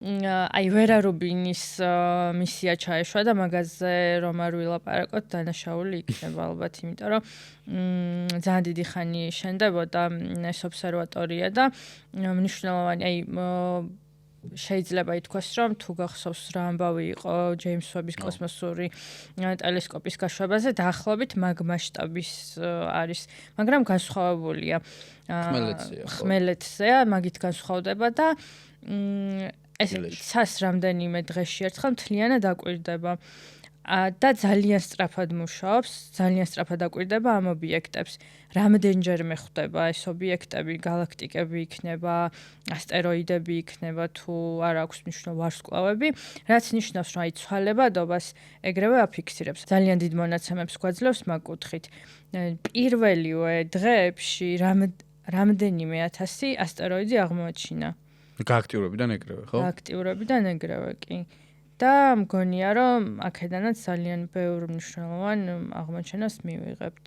აი ვერა რუბინის მისია ჩაეშვა და მაგაზე რომ არ ვილაპარაკოთ დანაშაული იქნება ალბათ, იმიტომ რომ ძალიან დიდი ხანი შენდებოდა ეს ობსერვატორია და მნიშვნელოვანი აი შეიძლება ითქვას, რომ თუ გახსოვს რა ამბავი იყო ჯეიმს ვების კოსმოსური ტელესკოპის გაშვებაზე, დაახლოებით მაგ მასშტაბის არის, მაგრამ განსხვავებულია. ხმელეთზეა, მაგით განსხვავდება და ეს ცას რამდენიმე დღეში ერთხელ მთლიანად აკვირდება და ძალიან სწრაფად მუშაობს, ძალიან სწრაფად აკვირდება ამ ობიექტებს. რამდენჯერმე ხვდება ეს ობიექტები, galaktikები იქნება, ასტეროიდები იქნება თუ არ აქვს მნიშვნელობა ვარსკვლავები, რაც ნიშნავს, რომ აი ცვალებადობას ეგრევე აფიქსირებს. ძალიან დიდ მონაცემებს გვაძლევს მაგ კუთხით. პირველივე დღეებში რამდენიმე ათასი ასტეროიდი აღმოაჩინა. გააქტიურებიდან ეგრევე, ხო? გააქტიურებიდან ეგრევე, კი. და მგონია, რომ აქედანაც ძალიან ბევრ მნიშვნელოვან აღმოჩენას მივიღებთ.